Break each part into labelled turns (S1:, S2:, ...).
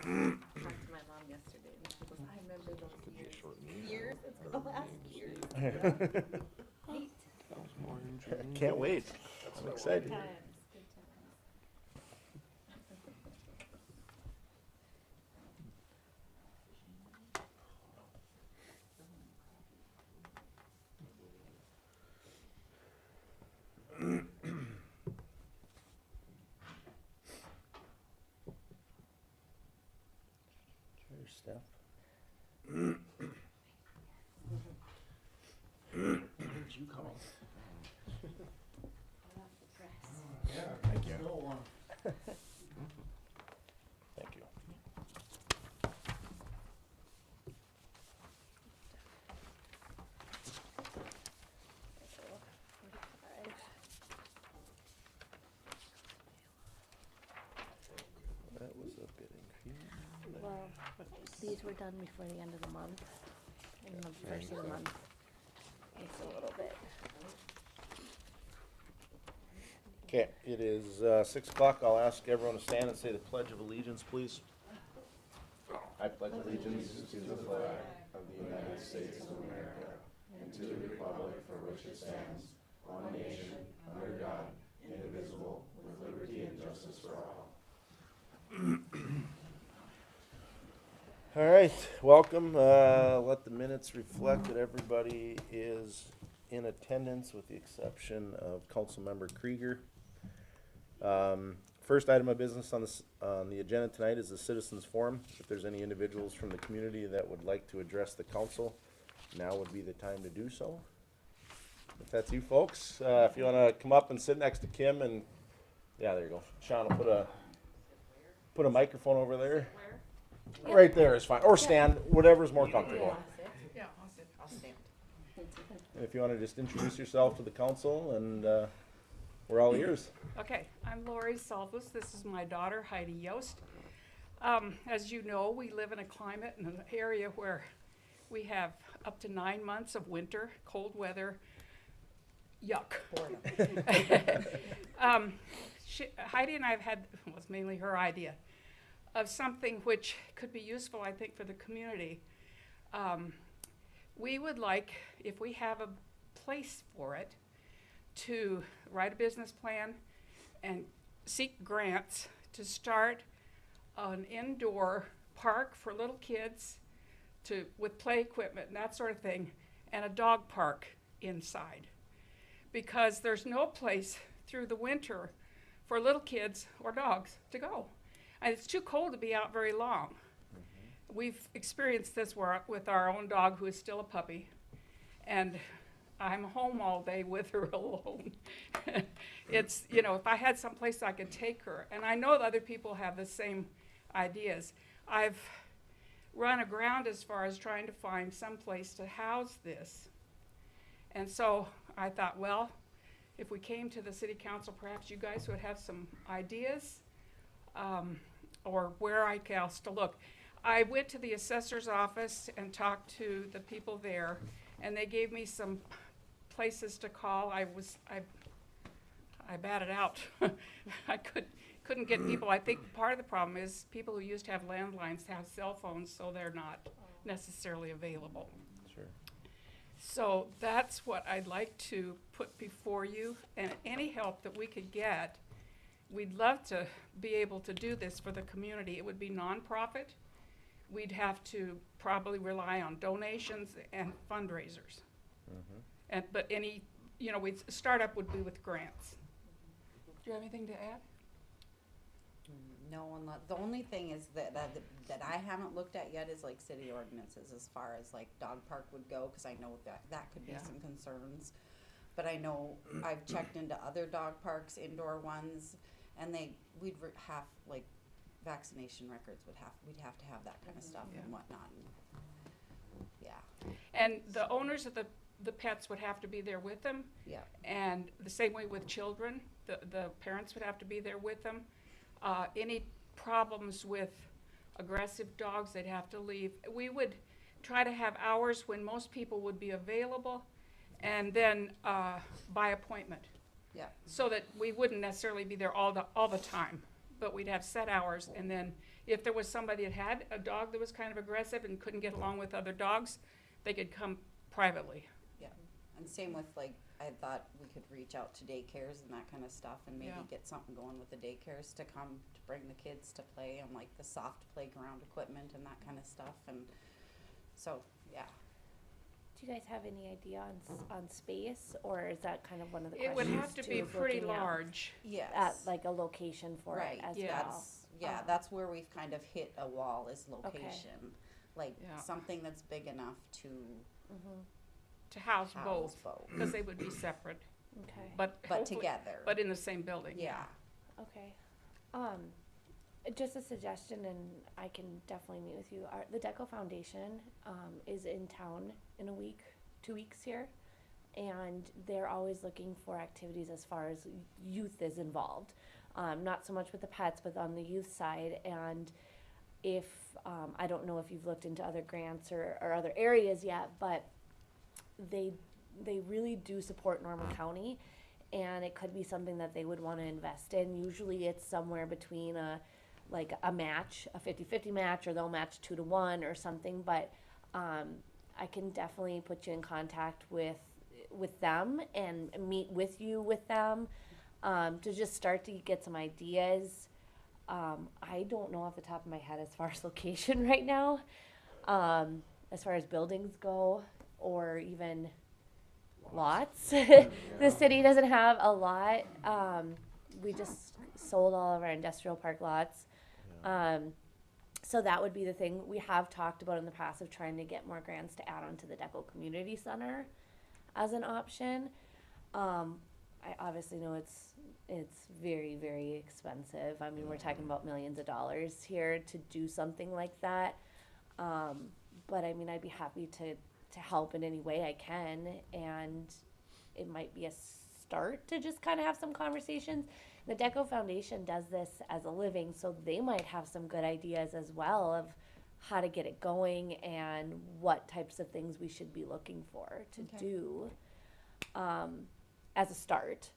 S1: talked to my mom yesterday, and she goes, I remember those years. Years? It's the last years. Neat.
S2: Can't wait. I'm excited.
S1: Good times, good times.
S2: Cheers, Steph. You come. Thank you. Thank you. That was a bit increased.
S1: Well, these were done before the end of the month, and the first of the month, it's a little bit.
S2: Okay, it is 6 o'clock. I'll ask everyone to stand and say the Pledge of Allegiance, please. I pledge allegiance to the flag of the United States of America and to the republic for which it stands, one nation, under God, indivisible, with liberty and justice for all. All right, welcome. Let the minutes reflect that everybody is in attendance with the exception of Councilmember Krieger. First item of business on the agenda tonight is the citizens forum. If there's any individuals from the community that would like to address the council, now would be the time to do so. If that's you folks, if you wanna come up and sit next to Kim and, yeah, there you go. Sean will put a microphone over there. Right there is fine, or stand, whatever's more comfortable.
S3: Yeah, I'll stand.
S2: And if you wanna just introduce yourself to the council and, we're all ears.
S3: Okay, I'm Lori Salvis. This is my daughter Heidi Yost. As you know, we live in a climate in an area where we have up to 9 months of winter, cold weather, yuck. Heidi and I have had, well, it's mainly her idea, of something which could be useful, I think, for the community. We would like, if we have a place for it, to write a business plan and seek grants to start an indoor park for little kids with play equipment and that sort of thing, and a dog park inside. Because there's no place through the winter for little kids or dogs to go. And it's too cold to be out very long. We've experienced this with our own dog, who is still a puppy, and I'm home all day with her alone. It's, if I had some place I could take her, and I know that other people have the same ideas. I've run aground as far as trying to find some place to house this. And so I thought, well, if we came to the city council, perhaps you guys would have some ideas, or where else to look. I went to the assessor's office and talked to the people there, and they gave me some places to call. I batted out. I couldn't get people. I think part of the problem is people who used to have landlines have cell phones, so they're not necessarily available.
S2: Sure.
S3: So that's what I'd like to put before you, and any help that we could get, we'd love to be able to do this for the community. It would be nonprofit. We'd have to probably rely on donations and fundraisers. But any, startup would be with grants. Do you have anything to add?
S4: No, the only thing is that I haven't looked at yet is like city ordinances as far as like dog park would go, because I know that could be
S3: Yeah.
S4: some concerns. But I know I've checked into other dog parks, indoor ones, and we'd have like vaccination records we'd have to have that kind of stuff and whatnot. Yeah.
S3: And the owners of the pets would have to be there with them.
S4: Yeah.
S3: And the same way with children, the parents would have to be there with them. Any problems with aggressive dogs, they'd have to leave. We would try to have hours when most people would be available, and then by appointment.
S4: Yeah.
S3: So that we wouldn't necessarily be there all the time, but we'd have set hours, and then if there was somebody that had a dog that was kind of aggressive and couldn't get along with other dogs, they could come privately.
S4: Yeah, and same with like, I thought we could reach out to daycares and that kind of stuff and maybe
S3: Yeah.
S4: get something going with the daycares to come to bring the kids to play and like the soft playground equipment and that kind of stuff and so, yeah.
S5: Do you guys have any idea on space, or is that kind of one of the
S3: It would
S5: questions
S3: have to
S5: too,
S3: be
S5: is
S3: pretty
S5: looking at-
S3: large.
S4: Yes.
S5: At like a location for
S4: Right,
S5: it as
S3: Yeah.
S5: well?
S4: that's where we've kind of hit a wall is location. Like
S3: Yeah.
S4: something that's big enough to
S5: Mm-hmm,
S3: To house
S4: house
S3: both,
S4: both,
S3: because they would be separate,
S5: okay,
S3: but
S4: but
S3: hopefully-
S4: together.
S3: But in the same building.
S4: Yeah,
S5: okay. Just a suggestion, and I can definitely meet with you. The Deco Foundation, is in town in a week, 2 weeks here. And they're always looking for activities as far as youth is involved. Not so much with the pets, but on the youth side. And if, I don't know if you've looked into other grants or other areas yet, but they really do support Norman County. And it could be something that they would want to invest in. Usually it's somewhere between a match, a 50-50 match, or they'll match 2-to-1 or something. But I can definitely put you in contact with them and meet with you with them to just start to get some ideas. I don't know off the top of my head as far as location right now, as far as buildings go, or even lots. The city doesn't have a lot. We just sold all of our industrial park lots. So that would be the thing. We have talked about in the past of trying to get more grants to add on to the Deco Community Center as an option. I obviously know it's very, very expensive. I mean, we're talking about millions of dollars here to do something like that. But I mean, I'd be happy to help in any way I can, and it might be a start to just kind of have some conversations. The Deco Foundation does this as a living, so they might have some good ideas as well of how to get it going and what types of things we should be looking for to
S4: Okay.
S5: do as a start.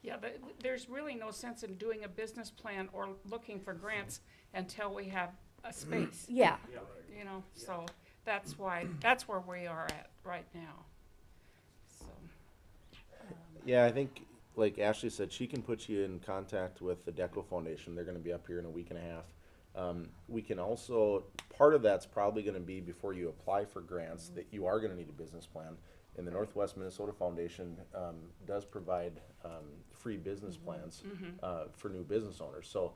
S3: Yeah, there's really no sense in doing a business plan or looking for grants until we have a space,
S5: Yeah,
S3: you know, so that's where we are at right now. So,
S2: Yeah, I think, like Ashley said, she can put you in contact with the Deco Foundation. They're gonna be up here in a week and a half. We can also, part of that's probably gonna be before you apply for grants, that you are gonna need a business plan. And the Northwest Minnesota Foundation, does provide, free business plans, for new business owners. So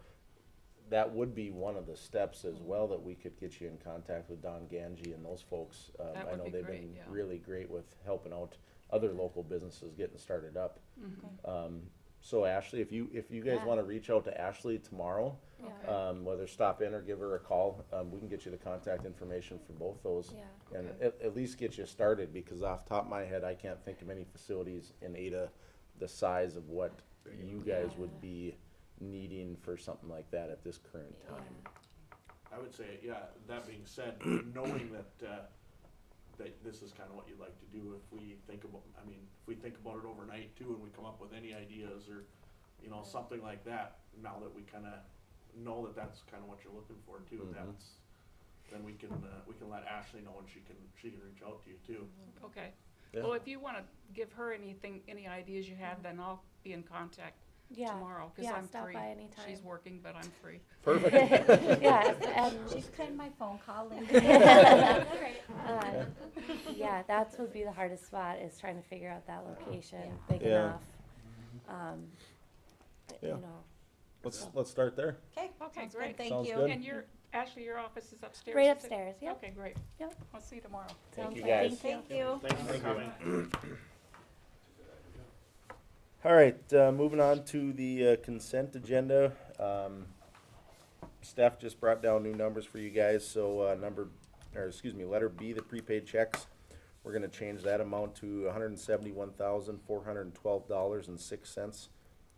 S2: that would be one of the steps as well, that we could get you in contact with Don Ganji and those folks.
S3: That
S2: I
S3: would
S2: know
S3: be
S2: they've
S3: great,
S2: been
S3: yeah.
S2: really great with helping out other local businesses getting started up.
S3: Mm-hmm.
S2: So Ashley, if you guys
S5: Yeah.
S2: wanna reach out to Ashley tomorrow,
S5: yeah,
S2: whether stop in or give her a call, we can get you the contact information for both those.
S5: yeah.
S2: And at least get you started, because off the top of my head, I can't think of any facilities in Ada the size of what you guys
S5: Yeah.
S2: would be needing for something like that at this current
S5: Yeah.
S2: time.
S6: I would say, yeah, that being said, knowing that, that this is kinda what you'd like to do, if we think about it overnight too, and we come up with any ideas or, you know, something like that, now that we kinda know that that's kinda what you're looking for too,
S2: Mhm.
S6: then we can let Ashley know, and she can reach out to you too.
S3: okay.
S2: Yeah.
S3: Well, if you wanna give her any ideas you have, then I'll be in contact
S5: Yeah.
S3: tomorrow, cause
S5: Yeah,
S3: I'm
S5: stop
S3: free.
S5: by anytime.
S3: She's working, but I'm free.
S2: Perfect.
S5: Yes, and
S4: she's playing my phone call and.
S5: yeah, that's would be the hardest spot, is trying to figure out that location big
S2: Yeah.
S5: enough.
S2: Yeah.
S5: You know,
S2: Let's start there.
S4: Okay,
S3: Okay,
S4: sounds
S3: great.
S4: good, thank
S2: Sounds
S4: you.
S2: good.
S3: And Ashley, your office is upstairs?
S5: right
S3: is it?
S5: upstairs. Yep.
S3: Okay, great.
S5: Yep.
S3: I'll see you tomorrow.
S2: Thank
S5: Sounds
S2: you,
S5: good.
S2: guys.
S5: Thank you.
S4: Thank you.
S6: Thanks for coming.
S2: All right, moving on to the consent agenda. Steph just brought down new numbers for you guys, so letter B, the prepaid checks, we're gonna change that amount to $171,412.06.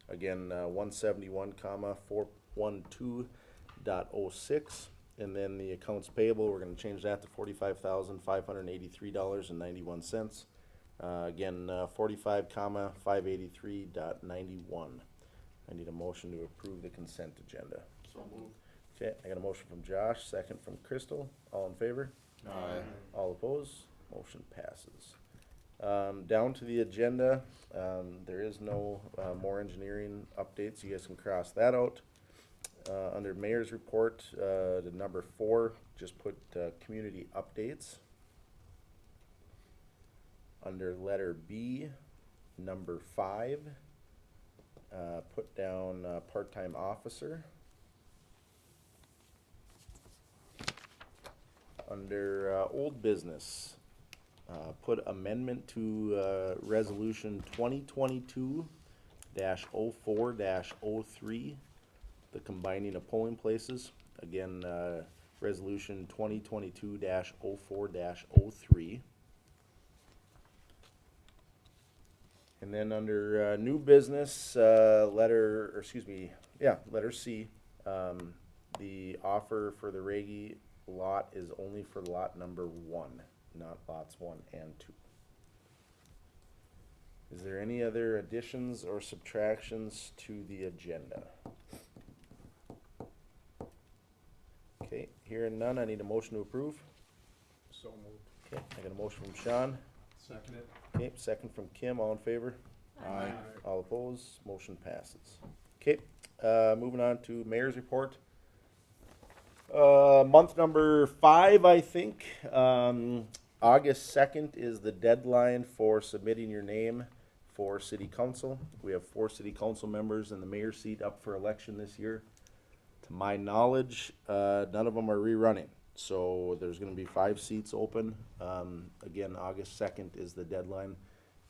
S2: Again, 171,412.06. And then the accounts payable, we're gonna change that to $45,583.91. Again, 45,583.91. I need a motion to approve the consent agenda.
S6: So moved.
S2: Okay, I got a motion from Josh, second from Crystal. All in favor?
S7: Aye.
S2: All opposed? Motion passes. Down to the agenda, there is no, more engineering updates. You guys can cross that out. Under mayor's report, the number 4, just put, community updates. Under letter B, number 5, put down, part-time officer. Under, old business, put amendment to, resolution 2022-04-03, the combining of polling places. Again, resolution 2022-04-03. And then under, new business, letter C, the offer for the Raggie lot is only for lot number 1, not lots 1 and 2. Is there any other additions or subtractions to the agenda? Okay, hearing none, I need a motion to approve.
S7: So moved.
S2: Okay, I got a motion from Sean.
S7: Second it.
S2: Okay, second from Kim, all in favor?
S7: Aye.
S2: All opposed, motion passes. Okay, moving on to mayor's report. Month number 5, I think. August 2nd is the deadline for submitting your name for city council. We have 4 city council members in the mayor's seat up for election this year. To my knowledge, none of them are rerunning. So there's gonna be 5 seats open. Again, August 2nd is the deadline.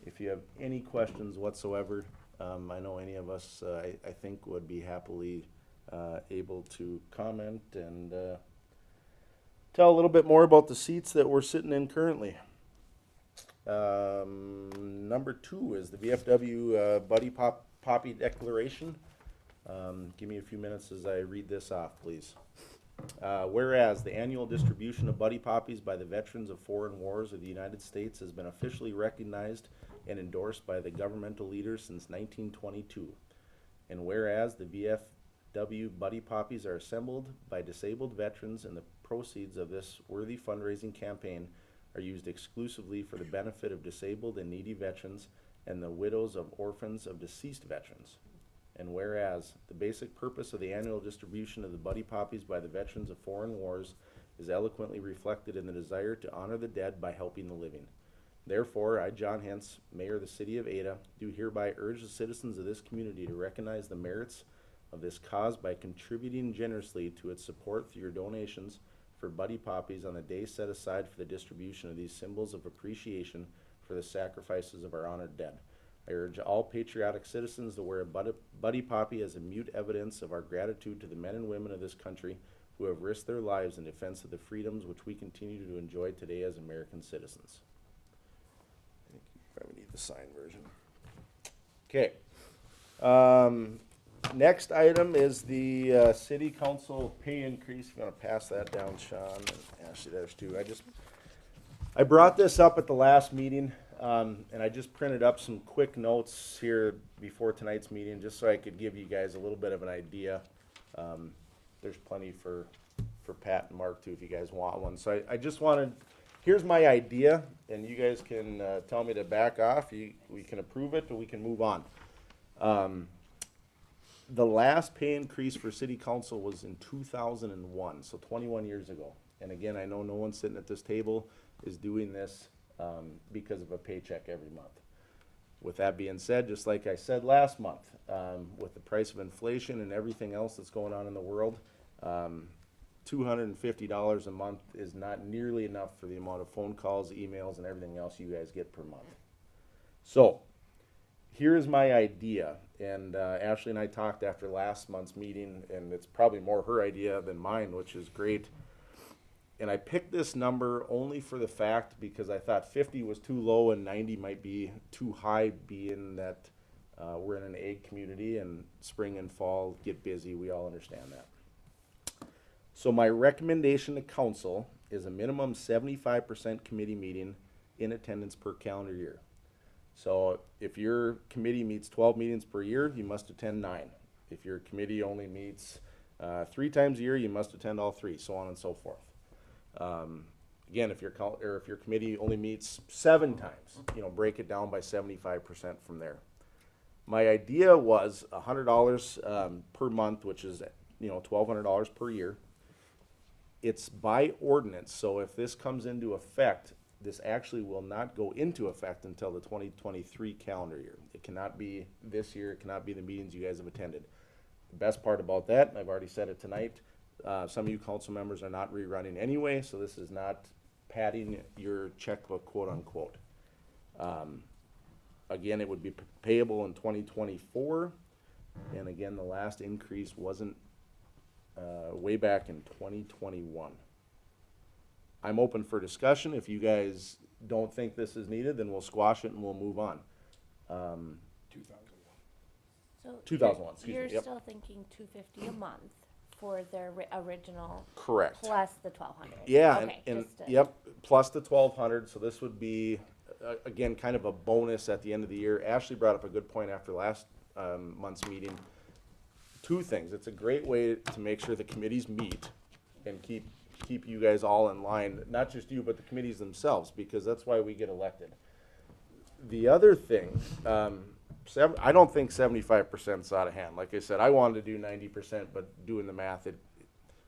S2: If you have any questions whatsoever, I know any of us, I think would be happily able to comment and tell a little bit more about the seats that we're sitting in currently. Number 2 is the VFW Buddy Poppy Declaration. Give me a few minutes as I read this off, please. Whereas the annual distribution of Buddy Poppies by the veterans of foreign wars of the United States has been officially recognized and endorsed by the governmental leaders since 1922. And whereas the VFW Buddy Poppies are assembled by disabled veterans and the proceeds of this worthy fundraising campaign are used exclusively for the benefit of disabled and needy veterans and the widows of orphans of deceased veterans. And whereas the basic purpose of the annual distribution of the Buddy Poppies by the veterans of foreign wars is eloquently reflected in the desire to honor the dead by helping the living. Therefore, I, John Hentz, Mayor of the City of Ada, do hereby urge the citizens of this community to recognize the merits of this cause by contributing generously to its support through your donations for Buddy Poppies on the day set aside for the distribution of these symbols of appreciation for the sacrifices of our honored dead. I urge all patriotic citizens to wear a Buddy Poppy as a mute evidence of our gratitude to the men and women of this country who have risked their lives in defense of the freedoms which we continue to enjoy today as American citizens. I think you probably need the signed version. Okay. Next item is the city council pay increase. If you want to pass that down, Sean, and Ashley, there's 2. I brought this up at the last meeting. And I just printed up some quick notes here before tonight's meeting, just so I could give you guys a little bit of an idea. There's plenty for Pat and Mark too, if you guys want one. So I just wanted, here's my idea, and you guys can tell me to back off. We can approve it, or we can move on. The last pay increase for city council was in 2001, so 21 years ago. And again, I know no one sitting at this table is doing this because of a paycheck every month. With that being said, just like I said last month, with the price of inflation and everything else that's going on in the world, $250 a month is not nearly enough for the amount of phone calls, emails, and everything else you guys get per month. So, here's my idea, and Ashley and I talked after last month's meeting, and it's probably more her idea than mine, which is great. And I picked this number only for the fact because I thought 50 was too low and 90 might be too high, being that we're in an ag community and spring and fall get busy. We all understand that. So my recommendation to council is a minimum 75% committee meeting in attendance per calendar year. So if your committee meets 12 meetings per year, you must attend 9. If your committee only meets 3 times a year, you must attend all 3, so on and so forth. Again, if your if your committee only meets 7 times, break it down by 75% from there. My idea was $100 per month, which is $1,200 per year. It's by ordinance, so if this comes into effect, this actually will not go into effect until the 2023 calendar year. It cannot be this year, it cannot be the meetings you guys have attended. The best part about that, and I've already said it tonight, some of you council members are not rerunning anyway, so this is not padding your checkbook, quote unquote. Again, it would be payable in 2024, and again, the last increase wasn't way back in 2021. I'm open for discussion. If you guys don't think this is needed, then we'll squash it and we'll move on.
S7: 2001.
S5: So
S2: 2001, excuse me,
S5: You're
S2: yep.
S5: still thinking $250 a month for their original
S2: Correct.
S5: plus the 1,200.
S2: Yeah,
S5: Okay,
S2: and
S5: just to-
S2: yep, plus the 1,200, so this would be, again, kind of a bonus at the end of the year. Ashley brought up a good point after last month's meeting. 2 things, it's a great way to make sure the committees meet and keep you guys all in line, not just you, but the committees themselves, because that's why we get elected. The other thing, I don't think 75% is out of hand. Like I said, I wanted to do 90%, but doing the math,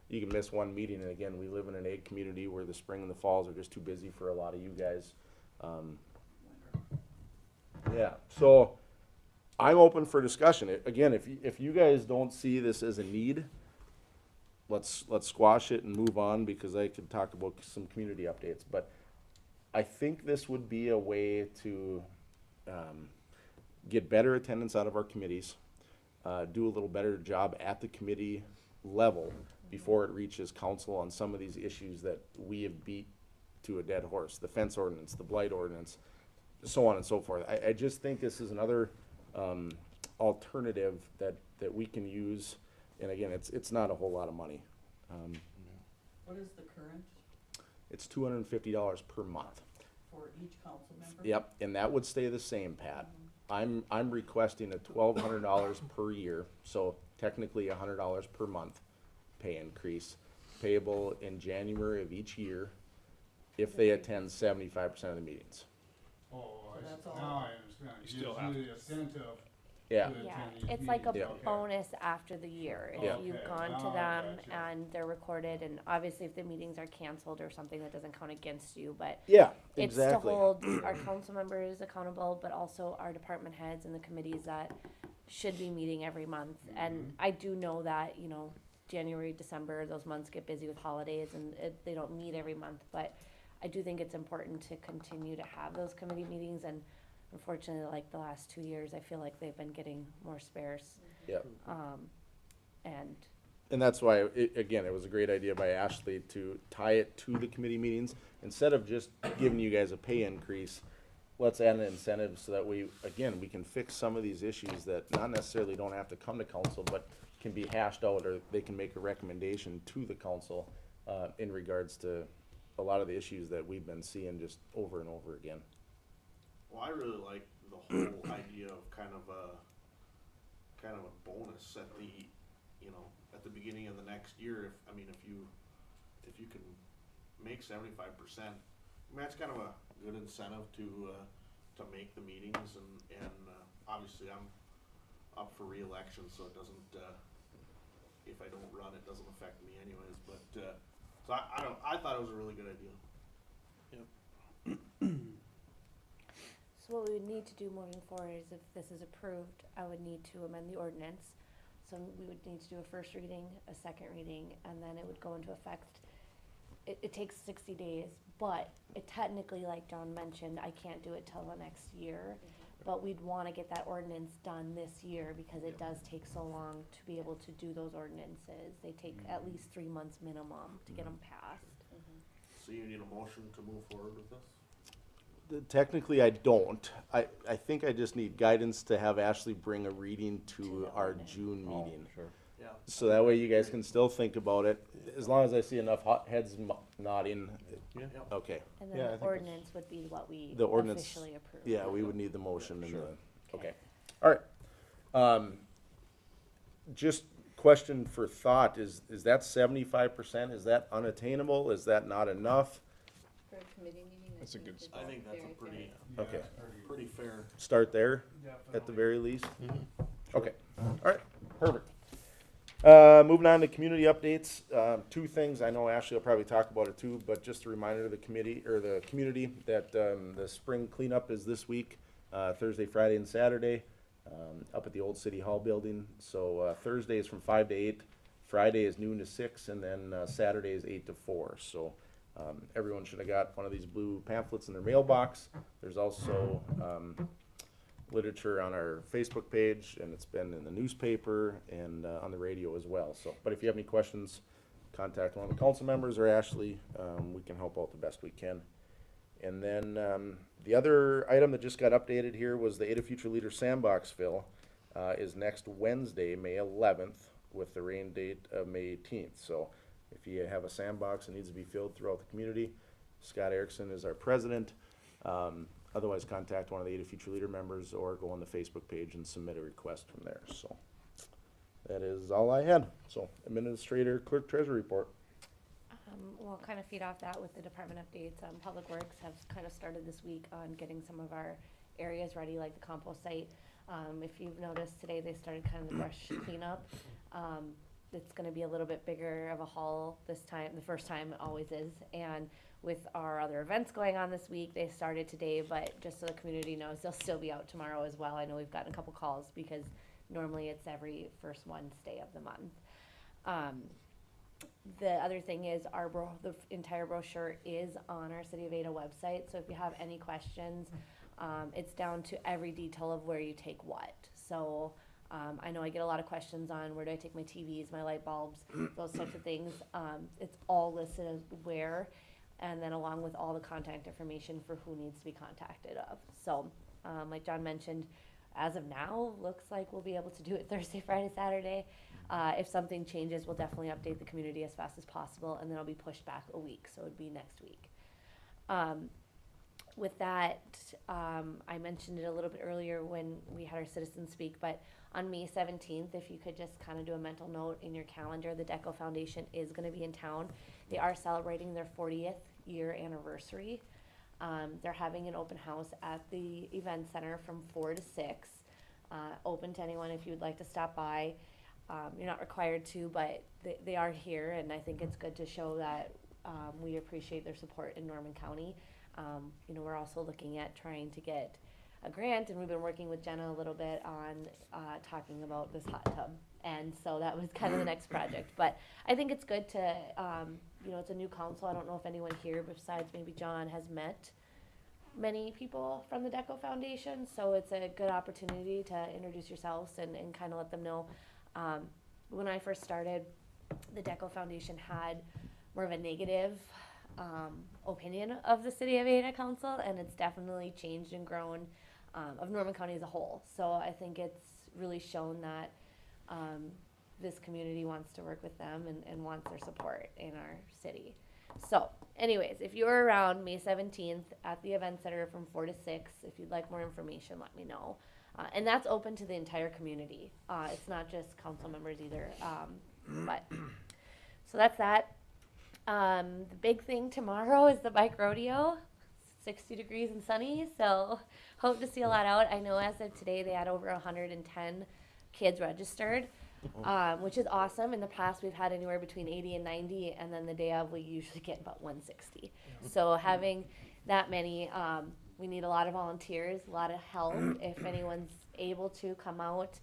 S2: you can miss one meeting, and again, we live in an ag community where the spring and the falls are just too busy for a lot of you guys. Yeah, so I'm open for discussion. Again, if you guys don't see this as a need, let's squash it and move on, because I could talk about some community updates. But I think this would be a way to get better attendance out of our committees, do a little better job at the committee level before it reaches council on some of these issues that we have beat to a dead horse, the fence ordinance, the blight ordinance, so on and so forth. I just think this is another alternative that we can use, and again, it's not a whole lot of money.
S8: What is the current
S2: It's $250 per month.
S8: for each council member?
S2: Yep, and that would stay the same, Pat. I'm requesting a $1,200 per year, so technically $100 per month pay increase, payable in January of each year if they attend 75% of the meetings.
S7: Oh,
S8: So that's all.
S7: now I understand.
S6: You
S7: It
S6: still
S7: gives
S6: have
S7: you the incentive
S2: Yeah,
S7: to
S5: Yeah,
S7: attend these
S5: it's like a
S7: meetings.
S2: Yeah.
S5: bonus after the year. If
S2: Yeah.
S5: you've
S7: Okay,
S5: gone to
S7: now I
S5: them
S7: gotcha.
S5: and they're recorded, and obviously if the meetings are canceled or something, that doesn't count against you, but
S2: yeah,
S5: it's
S2: exactly.
S5: to hold our council members accountable, but also our department heads and the committees that should be meeting every month. And I do know that, January, December, those months get busy with holidays and they don't meet every month, but I do think it's important to continue to have those committee meetings, and unfortunately, like the last 2 years, I feel like they've been getting more sparse.
S2: Yep.
S5: And
S2: And that's why, again, it was a great idea by Ashley to tie it to the committee meetings. Instead of just giving you guys a pay increase, let's add an incentive so that we can fix some of these issues that not necessarily don't have to come to council, but can be hashed out, or they can make a recommendation to the council in regards to a lot of the issues that we've been seeing just over and over again.
S6: Well, I really like the whole idea of kind of a bonus at the beginning of the next year. If you can make 75%, that's kind of a good incentive to make the meetings, and obviously I'm up for re-election, so it doesn't, if I don't run, it doesn't affect me anyways, but, so I thought it was a really good idea.
S5: so what we would need to do moving forward is, if this is approved, I would need to amend the ordinance. So we would need to do a first reading, a second reading, and then it would go into effect. It takes 60 days, but it technically, like John mentioned, I can't do it till the next year. But we'd wanna get that ordinance done this year, because it does take so long to be able to do those ordinances. They take at least 3 months minimum to get them passed.
S6: So you need a motion to move forward with this?
S2: Technically, I don't. I think I just need guidance to have Ashley bring a reading
S5: To
S2: to
S5: the
S2: our
S5: ordinance.
S2: June meeting.
S6: Yeah.
S2: So that way you guys can still think about it, as long as I see enough heads nodding.
S6: Yep.
S2: Okay,
S5: And
S7: Yeah, I
S5: then
S7: think
S5: the ordinance would be what we
S2: The ordinance-
S5: officially approve.
S2: yeah, we would need the motion and
S7: Sure.
S2: the, okay. All right. Just question for thought, is that 75%, is that unattainable, is that not enough?
S1: For a committee meeting,
S7: That's a good
S1: it's
S6: I think that's a
S1: very
S6: pretty,
S1: fair.
S2: Okay,
S6: pretty fair.
S2: start there at the very least? Okay, alright, perfect. Moving on to community updates, two things, I know Ashley will probably talk about it too, but just a reminder to the committee, or the community, that, the spring cleanup is this week, Thursday, Friday, and Saturday, up at the old City Hall building. So, Thursday is from 5 to 8, Friday is noon to 6, and then, Saturday is 8 to 4, so, everyone should have got one of these blue pamphlets in their mailbox. There's also, literature on our Facebook page, and it's been in the newspaper and on the radio as well. So, but if you have any questions, contact one of the council members or Ashley. We can help out the best we can. And then the other item that just got updated here was the Ada Future Leader Sandbox fill is next Wednesday, May 11th, with the rain date of May 18th. So if you have a sandbox that needs to be filled throughout the community, Scott Erickson is our president. Otherwise, contact one of the Ada Future Leader members or go on the Facebook page and submit a request from there. So that is all I had. So Administrator, Clerk, Treasurer report.
S5: We'll kind of feed off that with the department updates. Public Works has kind of started this week on getting some of our areas ready, like the compost site. If you've noticed today, they started kind of the brush cleanup. It's gonna be a little bit bigger of a haul this time, the first time it always is. And with our other events going on this week, they started today, but just so the community knows, they'll still be out tomorrow as well. I know we've gotten a couple calls because normally it's every first Wednesday of the month. The other thing is the entire brochure is on our City of Ada website. So if you have any questions, it's down to every detail of where you take what. So I know I get a lot of questions on where do I take my TVs, my light bulbs, those types of things. It's all listed as where, and then along with all the contact information for who needs to be contacted of. So like John mentioned, as of now, looks like we'll be able to do it Thursday, Friday, Saturday. If something changes, we'll definitely update the community as fast as possible, and then it'll be pushed back a week, so it'd be next week. With that, I mentioned it a little bit earlier when we had our citizens speak, but on May 17th, if you could just kind of do a mental note in your calendar, the DECO Foundation is going to be in town. They are celebrating their 40th year anniversary. They're having an open house at the event center from 4 to 6. Open to anyone if you would like to stop by. You're not required to, but they are here, and I think it's good to show that we appreciate their support in Norman County. We're also looking at trying to get a grant, and we've been working with Jenna a little bit on talking about this hot tub. And so that was kind of the next project. But I think it's good to, it's a new council. I don't know if anyone here besides maybe John has met many people from the DECO Foundation. So it's a good opportunity to introduce yourselves and kind of let them know. When I first started, the DECO Foundation had more of a negative opinion of the City of Ada Council, and it's definitely changed and grown of Norman County as a whole. So I think it's really shown that this community wants to work with them and wants their support in our city. So anyways, if you're around May 17th at the event center from 4 to 6, if you'd like more information, let me know. And that's open to the entire community. It's not just council members either. But so that's that. The big thing tomorrow is the bike rodeo. 60 degrees and sunny, so hope to see a lot out. I know as of today they had over 110 kids registered, which is awesome. In the past we've had anywhere between 80 and 90, and then the day of we usually get about 160. So having that many, we need a lot of volunteers, a lot of help. If anyone's able to come out,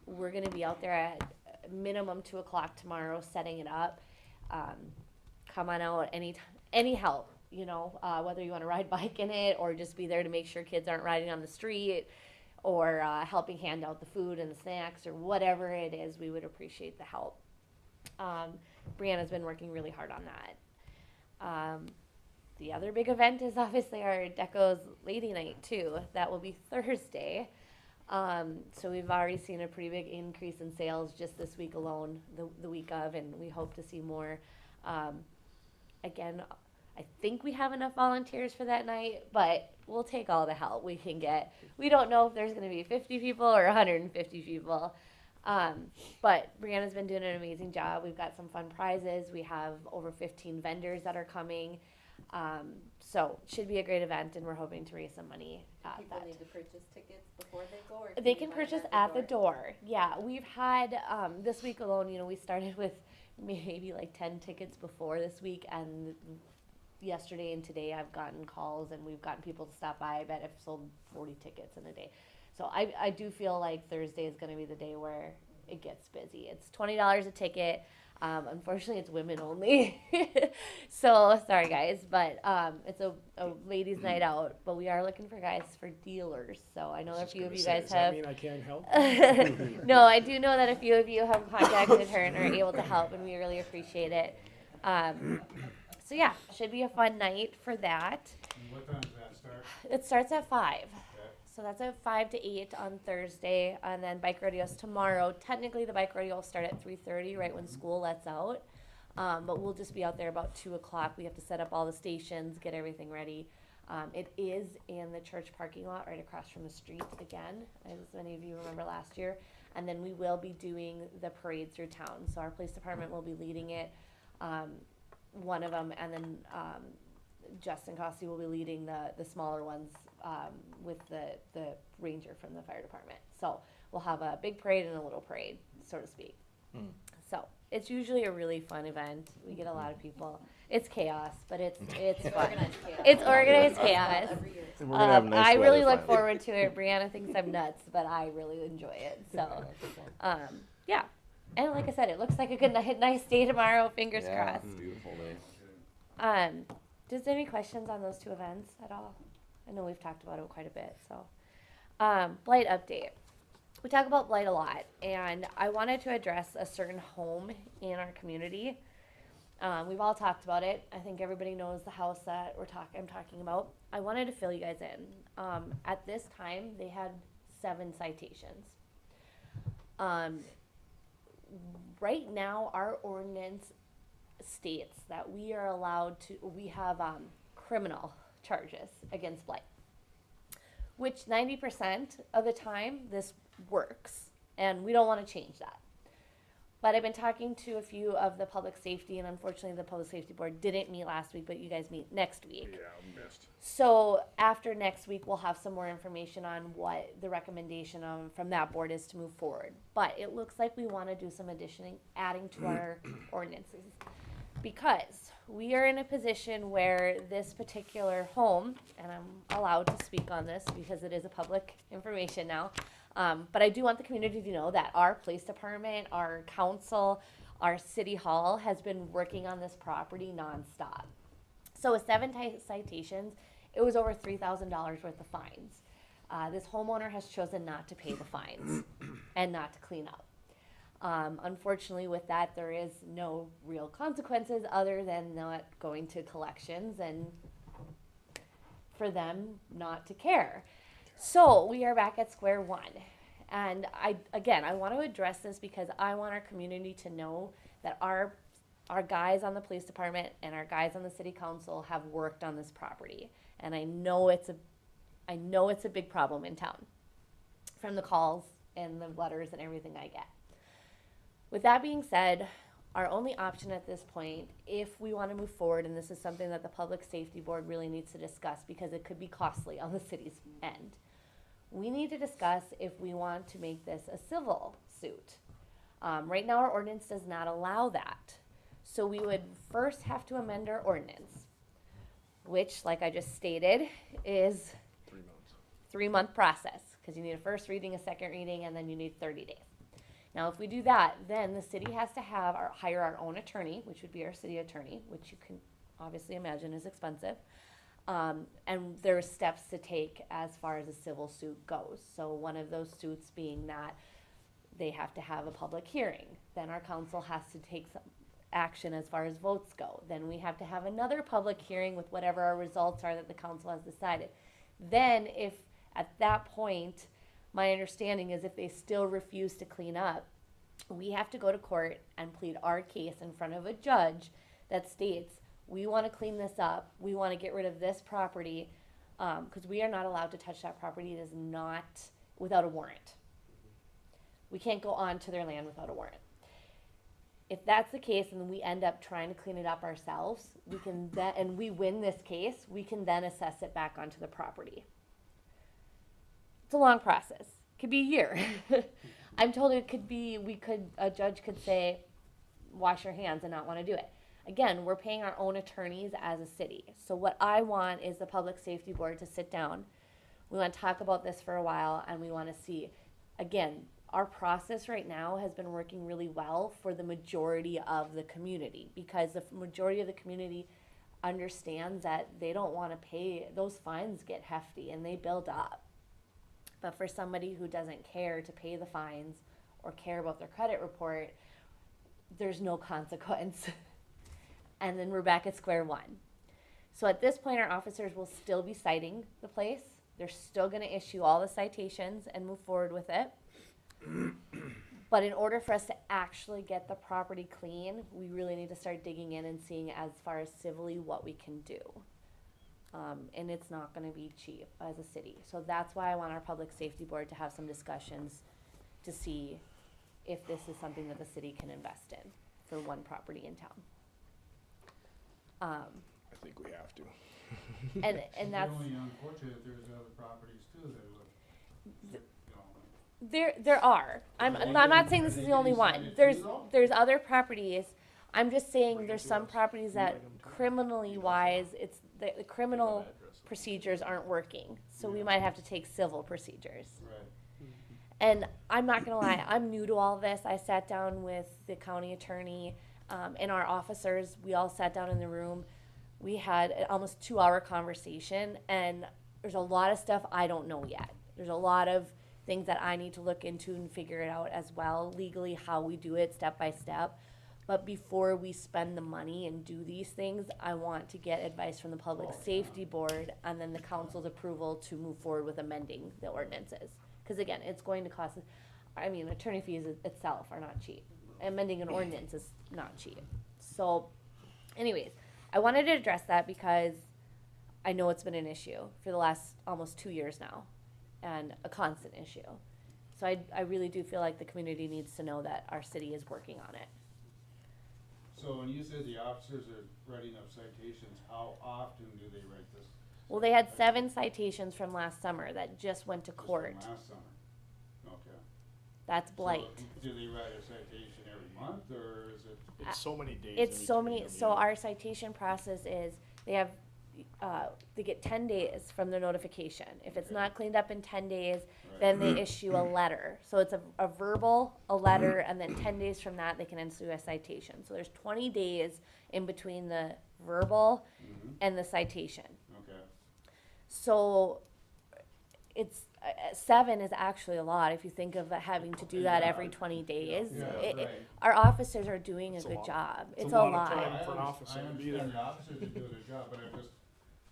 S5: we're going to be out there at minimum 2 o'clock tomorrow setting it up. Come on out, any help, whether you want to ride bike in it or just be there to make sure kids aren't riding on the street or helping hand out the food and the snacks or whatever it is, we would appreciate the help. Brianna's been working really hard on that. The other big event is obviously our DECO's Lady Night too. That will be Thursday. So we've already seen a pretty big increase in sales just this week alone, the week of, and we hope to see more. Again, I think we have enough volunteers for that night, but we'll take all the help we can get. We don't know if there's going to be 50 people or 150 people. But Brianna's been doing an amazing job. We've got some fun prizes. We have over 15 vendors that are coming. So should be a great event, and we're hoping to raise some money at
S1: People
S5: that.
S1: need to purchase tickets before they go, or
S5: They
S1: you
S5: can
S1: buy them
S5: purchase at the door. Yeah, we've had this week alone. You know, we started with maybe like 10 tickets before this week, and yesterday and today I've gotten calls, and we've gotten people to stop by. I bet I've sold 40 tickets in a day. So I do feel like Thursday is going to be the day where it gets busy. It's $20 a ticket. Unfortunately, it's women only. So sorry, guys, but it's a ladies' night out. But we are looking for guys for dealers. So I know that a few of you guys
S7: Does that
S5: have.
S7: mean I can't help?
S5: No, I do know that a few of you have contacted her and are able to help, and we really appreciate it. So yeah, should be a fun night for that.
S9: And what time does that start?
S5: It starts at 5.
S9: Okay.
S5: So that's at 5 to 8 on Thursday, and then bike rodeos tomorrow. Technically, the bike rodeo will start at 3:30, right when school lets out. But we'll just be out there about 2 o'clock. We have to set up all the stations, get everything ready. It is in the church parking lot right across from the street again, as many of you remember last year. And then we will be doing the parade through town. So our police department will be leading it, one of them, and then Justin Costi will be leading the smaller ones with the ranger from the fire department. So we'll have a big parade and a little parade, so to speak. So it's usually a really fun event. We get a lot of people. It's chaos, but it's fun.
S1: Organized chaos.
S5: It's organized chaos.
S1: Every year.
S2: And we're gonna have nice
S5: I really
S2: weather
S5: look
S2: finally.
S5: forward to it. Brianna thinks I'm nuts, but I really enjoy it. So, yeah. And like I said, it looks like a good nice day tomorrow. Fingers crossed.
S2: Beautiful day.
S5: Does any questions on those two events at all? I know we've talked about it quite a bit. So, blight update. We talk about blight a lot, and I wanted to address a certain home in our community. We've all talked about it. I think everybody knows the house that I'm talking about. I wanted to fill you guys in. At this time, they had 7 citations. Right now, our ordinance states that we have criminal charges against blight, which 90% of the time this works, and we don't want to change that. But I've been talking to a few of the public safety, and unfortunately the public safety board didn't meet last week, but you guys meet next week.
S7: Yeah, missed.
S5: So after next week, we'll have some more information on what the recommendation from that board is to move forward. But it looks like we want to do some adding to our ordinances, because we are in a position where this particular home, and I'm allowed to speak on this because it is a public information now, but I do want the community to know that our police department, our council, our city hall has been working on this property nonstop. So with 7 citations, it was over $3,000 worth of fines. This homeowner has chosen not to pay the fines and not to clean up. Unfortunately, with that, there is no real consequences other than not going to collections and for them not to care. So we are back at square one. And I want to address this because I want our community to know that our guys on the police department and our guys on the city council have worked on this property. And I know it's a big problem in town from the calls and the letters and everything I get. With that being said, our only option at this point, if we want to move forward, and this is something that the Public Safety Board really needs to discuss because it could be costly on the city's end, we need to discuss if we want to make this a civil suit. Right now, our ordinance does not allow that. So we would first have to amend our ordinance, which, like I just stated, is
S7: 3 months.
S5: 3-month process, because you need a first reading, a second reading, and then you need 30 days. Now, if we do that, then the city has to hire our own attorney, which would be our city attorney, which you can obviously imagine is expensive. And there are steps to take as far as a civil suit goes. So one of those suits being that they have to have a public hearing. Then our council has to take some action as far as votes go. Then we have to have another public hearing with whatever our results are that the council has decided. Then if at that point, my understanding is if they still refuse to clean up, we have to go to court and plead our case in front of a judge that states, we want to clean this up, we want to get rid of this property, because we are not allowed to touch that property. It is not without a warrant. We can't go onto their land without a warrant. If that's the case and we end up trying to clean it up ourselves, we can then, and we win this case, we can then assess it back onto the property. It's a long process. Could be a year. I'm told it could be, a judge could say, wash your hands and not want to do it. Again, we're paying our own attorneys as a city. So what I want is the Public Safety Board to sit down. We want to talk about this for a while, and we want to see, again, our process right now has been working really well for the majority of the community, because the majority of the community understands that they don't want to pay, those fines get hefty and they build up. But for somebody who doesn't care to pay the fines or care about their credit report, there's no consequence. And then we're back at square one. So at this point, our officers will still be citing the place. They're still going to issue all the citations and move forward with it. But in order for us to actually get the property clean, we really need to start digging in and seeing as far as civilly what we can do. And it's not going to be cheap as a city. So that's why I want our Public Safety Board to have some discussions to see if this is something that the city can invest in for one property in town.
S2: I think we have to.
S5: And that's,
S7: It's only unfortunate there's other properties too that would, you know,
S5: there are. I'm not saying this is the only one. There's other properties. I'm just saying there's some properties that criminally wise, it's the criminal procedures aren't working. So we might have to take civil procedures.
S7: right.
S5: And I'm not gonna lie, I'm new to all this. I sat down with the county attorney, and our officers. We all sat down in the room. We had an almost 2-hour conversation, and there's a lot of stuff I don't know yet. There's a lot of things that I need to look into and figure it out as well, legally, how we do it step by step. But before we spend the money and do these things, I want to get advice from the Public Safety Board and then the council's approval to move forward with amending the ordinances. Because again, it's going to cost, I mean, attorney fees itself are not cheap. Amending an ordinance is not cheap. So anyways, I wanted to address that because I know it's been an issue for the last almost 2 years now, and a constant issue. So I really do feel like the community needs to know that our city is working on it.
S7: So when you said the officers are writing up citations, how often do they write this?
S5: Well, they had 7 citations from last summer that just went to
S7: Just from
S5: court.
S7: last summer? Okay.
S5: That's blight.
S7: So, do they write a citation every month, or is it?
S6: It's so many days.
S5: It's
S6: in
S5: so
S6: between
S5: many,
S6: them,
S5: so
S6: yeah.
S5: our citation process is, they have, they get 10 days from the notification. If it's
S7: Okay.
S5: not cleaned up in 10 days,
S7: Right.
S5: then they issue a letter. So it's a verbal, a letter, and then 10 days from that, they can issue a citation. So there's 20 days in between the verbal
S7: Mhm.
S5: and the citation.
S7: Okay.
S5: So it's, 7 is actually a lot if you think of having to do that every 20 days.
S7: Yeah,
S5: It-
S7: right.
S5: our officers are doing a
S6: It's a
S5: good
S6: lot.
S5: job.
S6: It's
S5: It's
S6: a
S5: a
S6: lot of
S5: lot.
S6: time.
S7: I
S6: for an
S7: under-
S6: officer
S7: I
S6: to be
S7: understand
S6: there.
S7: the officers are doing their job, but I'm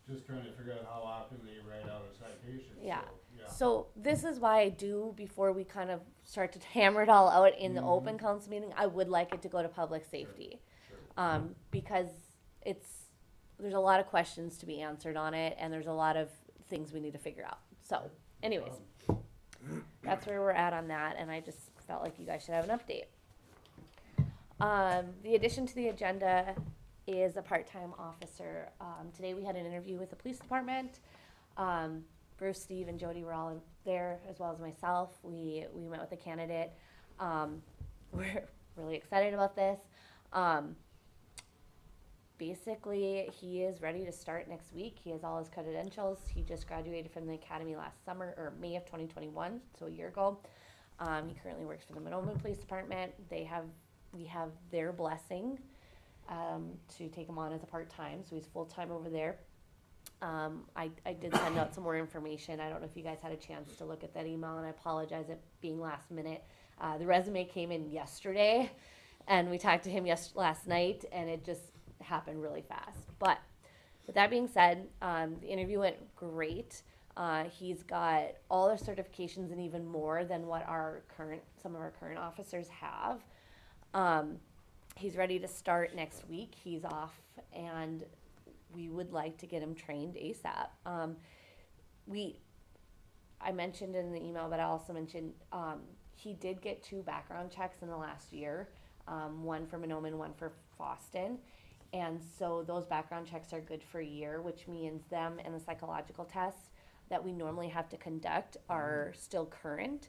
S7: just trying to figure out how often they write out a citation,
S5: Yeah.
S7: so, yeah.
S5: So this is why I do, before we kind of start to hammer it all out in the
S7: Mhm.
S5: open council meeting, I would like it to go to public safety.
S7: Sure.
S5: Because there's a lot of questions to be answered on it, and there's a lot of things we need to figure out. So anyways, that's where we're at on that, and I just felt like you guys should have an update. The addition to the agenda is a part-time officer. Today we had an interview with the police department. Bruce, Steve, and Jody were all there, as well as myself. We met with the candidate. We're really excited about this. Basically, he is ready to start next week. He has all his credentials. He just graduated from the academy last summer, or May of 2021, so a year ago. He currently works for the Monoman Police Department. We have their blessing to take him on as a part-time, so he's full-time over there. I did send out some more information. I don't know if you guys had a chance to look at that email, and I apologize it being last minute. The resume came in yesterday, and we talked to him last night, and it just happened really fast. But with that being said, the interview went great. He's got all the certifications and even more than what some of our current officers have. He's ready to start next week. He's off, and we would like to get him trained ASAP. I mentioned in the email, but I also mentioned He did get 2 background checks in the last year, one for Monoman, one for Foston. And so those background checks are good for a year, which means them and the psychological tests that we normally have to conduct are still current.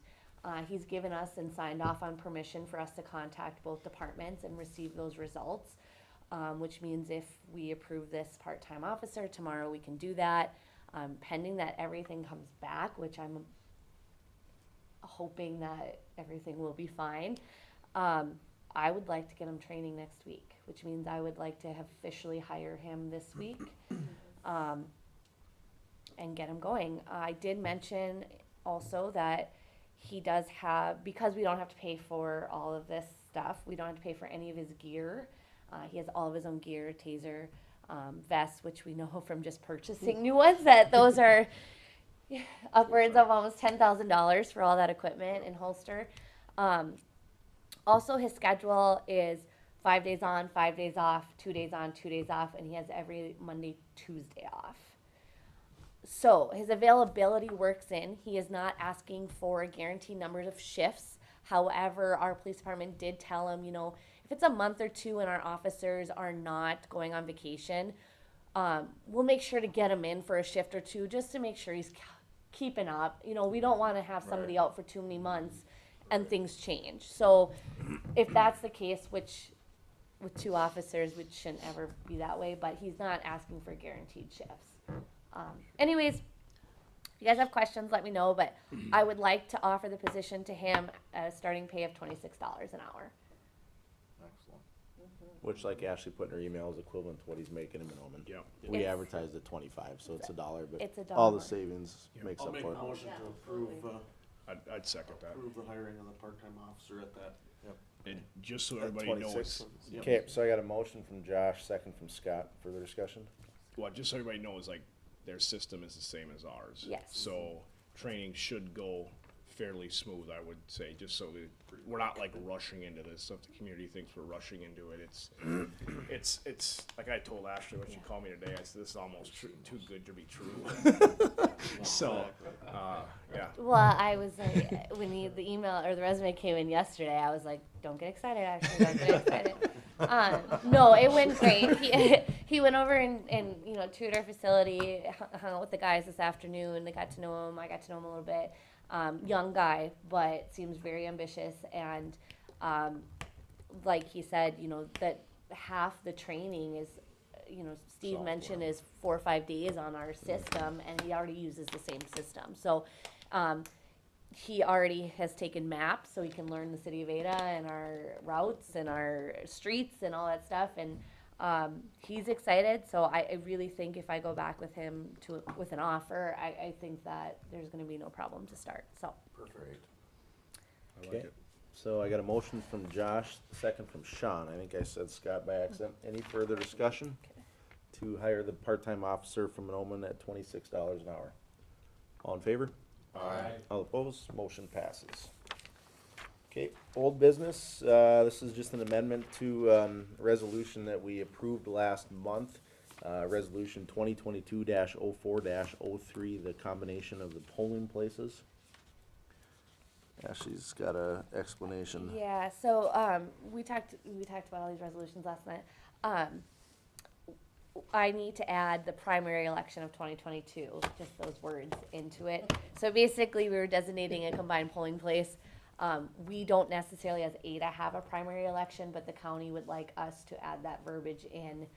S5: He's given us and signed off on permission for us to contact both departments and receive those results, which means if we approve this part-time officer tomorrow, we can do that. Pending that everything comes back, which I'm hoping that everything will be fine. I would like to get him training next week, which means I would like to officially hire him this week and get him going. I did mention also that he does have, because we don't have to pay for all of this stuff, we don't have to pay for any of his gear. He has all of his own gear, taser, vests, which we know from just purchasing new ones that those are upwards of almost $10,000 for all that equipment and holster. Also, his schedule is 5 days on, 5 days off, 2 days on, 2 days off, and he has every Monday, Tuesday off. So his availability works in. He is not asking for a guaranteed number of shifts. However, our police department did tell him, you know, if it's a month or two and our officers are not going on vacation, we'll make sure to get him in for a shift or two just to make sure he's keeping up. You know, we don't want to have somebody out for too many months and things change. So if that's the case, which with 2 officers, which shouldn't ever be that way, but he's not asking for guaranteed shifts. Anyways, if you guys have questions, let me know, but I would like to offer the position to him at a starting pay of $26 an hour.
S6: Excellent.
S2: Which, like Ashley put in her email, is equivalent to what he's making in Monoman.
S6: Yeah.
S2: We
S5: It's-
S2: advertised at 25, so it's $1, but
S5: It's
S2: all the
S5: $1.
S2: savings makes
S6: I'll
S2: up
S6: make
S2: for
S6: a
S2: it.
S6: motion
S8: Yeah,
S6: to approve,
S9: I'd second that.
S6: approve the hiring of the part-time officer at that.
S9: And just so
S2: At
S9: everybody
S2: 26.
S9: knows,
S6: Yep.
S2: Okay, so I got a motion from Josh, second from Scott. Further discussion?
S9: well, just so everybody knows, like, their system is the same as ours.
S5: Yes.
S9: So training should go fairly smooth, I would say, just so that we're not like rushing into this. So if the community thinks we're rushing into it, it's like I told Ashley when she called me today, I said, this is almost too good to be true. So, yeah.
S5: Well, I was like, when the email or the resume came in yesterday, I was like, don't get excited, actually, don't get excited. No, it went great. He went over and you know, toured our facility, hung out with the guys this afternoon. They got to know him. I got to know him a little bit. Young guy, but seems very ambitious. And like he said, you know, that half the training is, you know, Steve mentioned is 4 or 5 days on our system, and he already uses the same system. So he already has taken maps, so he can learn the city of Ada and our routes and our streets and all that stuff. And he's excited. So I really think if I go back with him with an offer, I think that there's going to be no problem to start. So
S6: Perfect.
S9: I like
S2: Okay.
S9: it.
S2: So I got a motion from Josh, second from Sean. I think I said Scott by accident. Any further discussion? To hire the part-time officer from Monoman at $26 an hour. All in favor?
S7: Aye.
S2: All opposed? Motion passes. Okay, old business, this is just an amendment to, resolution that we approved last month. Resolution 2022-04-03, the combination of the polling places. Ashley's got a explanation.
S5: yeah, so we talked about all these resolutions last night. I need to add the primary election of 2022, just those words into it. So basically, we were designating a combined polling place. We don't necessarily, as Ada, have a primary election, but the county would like us to add that verbiage in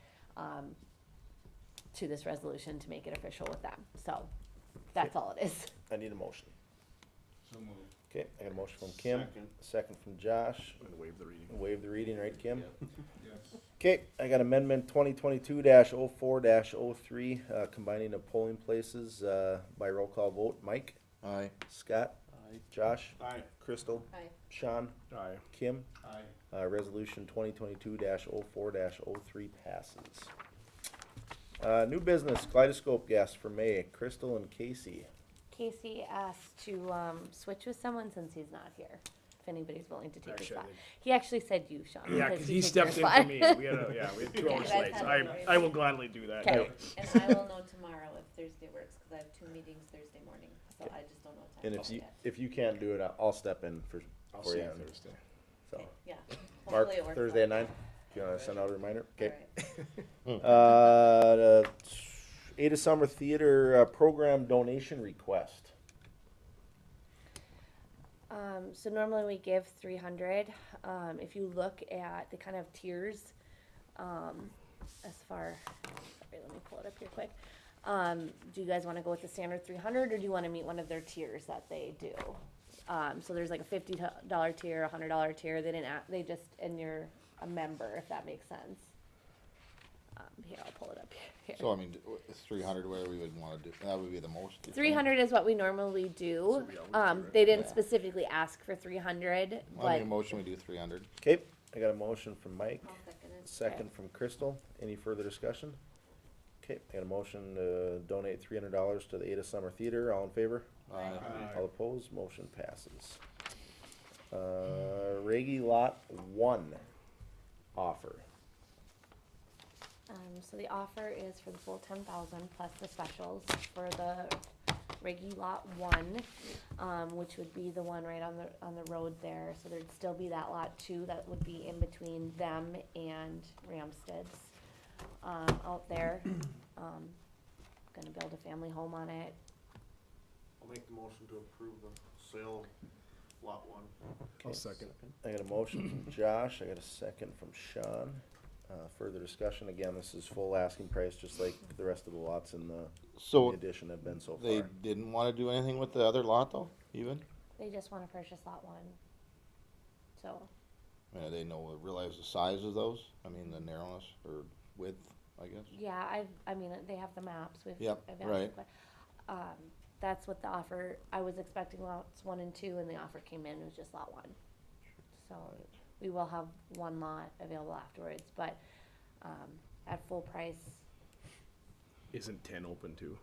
S5: to this resolution to make it official with them. So that's all it is.
S2: I need a motion.
S7: So moved.
S2: Okay, I got a motion from Kim,
S6: Second.
S2: second from Josh.
S9: And waive the reading.
S2: Waive the reading, right, Kim?
S7: Yes.
S2: Okay, I got amendment 2022-04-03, combining of polling places, by roll call vote. Mike?
S10: Aye.
S2: Scott?
S6: Aye.
S2: Josh?
S6: Aye.
S2: Crystal?
S1: Aye.
S2: Sean?
S9: Aye.
S2: Kim?
S7: Aye.
S2: Resolution 2022-04-03 passes. New business, Kaleidoscope guest for May, Crystal and Casey.
S5: Casey asked to switch with someone since he's not here. If anybody's willing to take his
S9: Actually, I
S5: spot.
S9: think-
S5: He actually said you, Sean.
S9: Yeah, because he
S5: took
S9: stepped
S5: your
S9: in
S5: spot.
S9: for me. We had 2
S5: Okay.
S9: hours
S1: You guys
S9: late. So
S1: had it
S9: I will gladly do that.
S5: Okay.
S1: And I will know tomorrow if Thursday works, cause I have 2 meetings Thursday morning, so I just don't know what time.
S2: And if you can't do it, I'll step in for
S9: I'll
S2: For
S9: see
S2: you
S9: you
S2: on-
S9: Thursday.
S2: So,
S1: Okay, yeah.
S2: Mark,
S1: Hopefully it works
S2: Thursday at
S1: out.
S2: 9? If you wanna send out a reminder, okay.
S1: Alright.
S2: The Ada Summer Theater program donation request.
S5: So normally we give 300. If you look at the kind of tiers, as far, sorry, let me pull it up here quick. Do you guys want to go with the standard 300, or do you want to meet one of their tiers that they do? So there's like a $50 tier, a $100 tier. They didn't. They just, and you're a member, if that makes sense. Here, I'll pull it up here.
S10: So I mean, it's 300 where we would wanna do, that would be the most. you think?
S5: 300 is what we normally do. They didn't specifically ask for 300,
S10: I
S5: but
S10: make a motion, we do 300.
S2: Okay, I got a motion from Mike,
S1: I'll second it.
S2: second from Crystal. Any further discussion? Okay, I got a motion to donate $300 to the Ada Summer Theater. All in favor?
S10: Aye.
S2: All opposed? Motion passes. Reggie Lot 1 offer.
S5: So the offer is for the full 10,000 plus the specials for the Reggie Lot 1, which would be the one right on the road there. So there'd still be that Lot 2 that would be in between them and Ramsted's out there. Gonna build a family home on it.
S6: I'll make the motion to approve the sale of lot 1.
S9: I'll second.
S2: I got a motion from Josh. I got a second from Sean. Further discussion. Again, this is full asking price, just like the rest of the lots in the
S10: So
S2: addition have been so
S10: they
S2: far.
S10: didn't wanna do anything with the other lot though, even?
S5: They just wanna purchase Lot 1. So,
S10: They realize the size of those, I mean, the narrowness or width, I guess.
S5: yeah, I mean, they have the maps.
S10: Yep,
S5: I've asked
S10: right.
S5: the that's what the offer, I was expecting lots 1 and 2, and the offer came in, it was just Lot 1. So, we will have one lot available afterwards, but, at full price,
S9: Isn't 10 open too?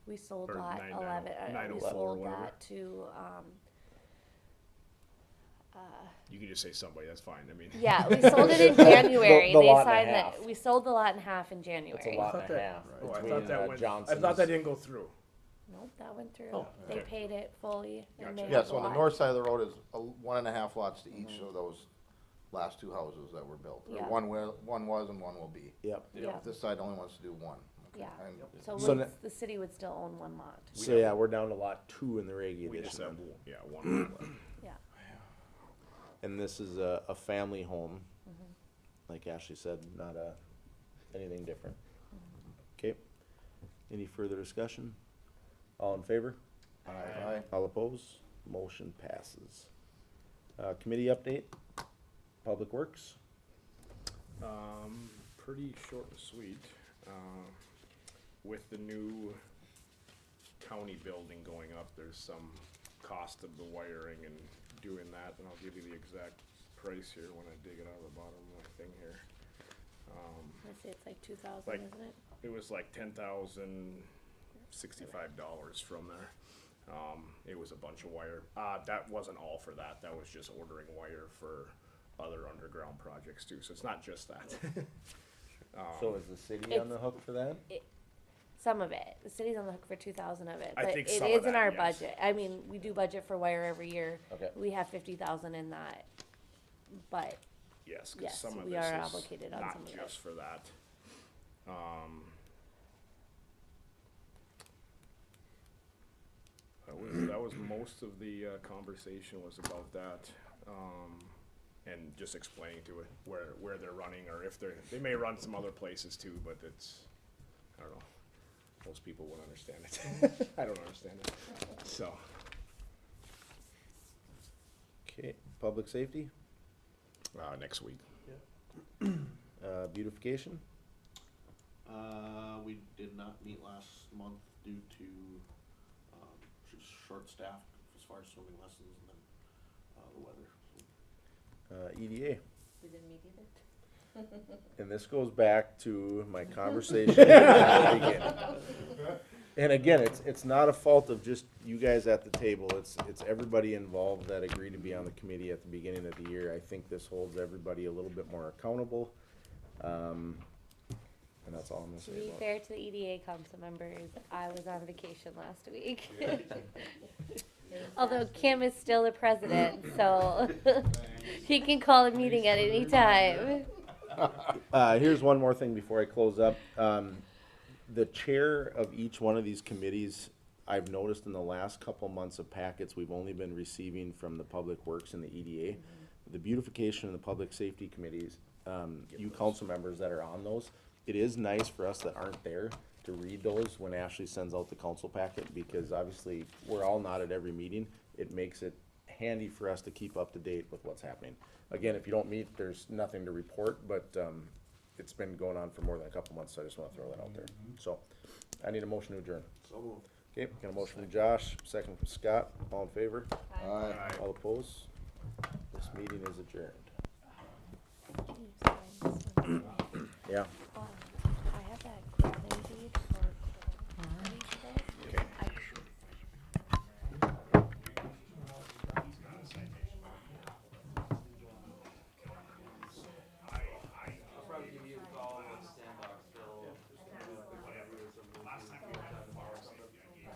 S5: we sold
S9: Or
S5: lot
S9: 990
S5: 11, we
S9: 904 or
S5: sold
S9: whatever.
S5: that to,
S9: You can just say somebody, that's fine, I mean.
S5: yeah, we sold it in January,
S2: The
S5: they
S2: lot and a
S5: signed
S2: half.
S5: we sold the lot in half in
S2: It's
S5: January.
S2: a lot
S9: thought
S2: and a
S9: that-
S2: half
S9: Oh, I
S2: between
S9: thought that went, I
S2: Johnson's.
S9: thought that didn't go through.
S5: Nope, that went through,
S9: Oh,
S5: they
S9: okay.
S5: paid it fully, and they
S9: Gotcha.
S10: Yeah,
S5: have the
S10: so on the
S5: lot.
S10: north side of the road is 1.5 lots to each of those last 2 houses that were built. Or
S5: Yeah.
S10: one was and one will be.
S2: Yep.
S5: Yeah.
S10: This side only wants to do one. Okay.
S5: Yeah.
S10: And-
S5: So,
S2: So
S5: the city would still own one lot.
S2: So yeah, we're down to lot 2 in the Reggie
S9: We just
S2: edition.
S9: have, yeah, one lot left.
S5: Yeah.
S2: And this is a family home. Like Ashley said, not anything different. Okay. Any further discussion? All in favor?
S10: Aye.
S2: All opposed? Motion passes. Committee update? Public Works?
S9: Pretty short and sweet. With the new county building going up, there's some cost of the wiring and doing that, and I'll give you the exact price here when I dig it out of the bottom of my thing here.
S5: Let's say it's like 2,000,
S9: Like-
S5: isn't it?
S9: It was like $10,065 from there. It was a bunch of wire. That wasn't all for that. That was just ordering wire for other underground projects too. So it's not just that.
S2: So is the city on the hook for that?
S5: Some of it. The city's on the hook for 2,000 of it,
S9: I
S5: but
S9: think
S5: it
S9: some of
S5: is in
S9: that,
S5: our
S9: yes.
S5: budget. I mean, we do budget for wire every year.
S2: Okay.
S5: We have 50,000 in that, but
S9: Yes, because
S5: Yes,
S9: some of
S5: we
S9: this
S5: are
S9: is
S5: obligated on
S9: not
S5: some of it.
S9: just for that. That was most of the conversation was about that, and just explaining to it where they're running, or if they may run some other places too, but it's, I don't know. Most people won't understand it. I don't understand it, so.
S2: Okay, public safety,
S9: Next week.
S2: beautification,
S6: We did not meet last month due to, just short staffed as far as swimming lessons and then, the weather.
S2: EDA.
S1: We didn't meet either.
S2: And this goes back to my conversation at the beginning. And again, it's not a fault of just you guys at the table, it's everybody involved that agreed to be on the committee at the beginning of the year. I think this holds everybody a little bit more accountable. And that's all I'm gonna
S5: to
S2: say
S5: be
S2: about it.
S5: fair to the EDA council members, I was on vacation last week. Although Kim is still the president, so he can call a meeting at any time.
S2: Here's one more thing before I close up. The chair of each one of these committees, I've noticed in the last couple months of packets, we've only been receiving from the Public Works and the EDA. The beautification and the public safety committees, you council members that are on those, it is nice for us that aren't there to read those when Ashley sends out the council packet, because obviously we're all not at every meeting. It makes it handy for us to keep up to date with what's happening. Again, if you don't meet, there's nothing to report, but it's been going on for more than a couple months, so I just wanna throw that out there. So, I need a motion to adjourn.
S6: So moved.
S2: Okay, got a motion from Josh, second from Scott, all in favor?
S10: Aye.
S2: All opposed? This meeting is adjourned.
S5: Can you sign this one?
S2: Yeah.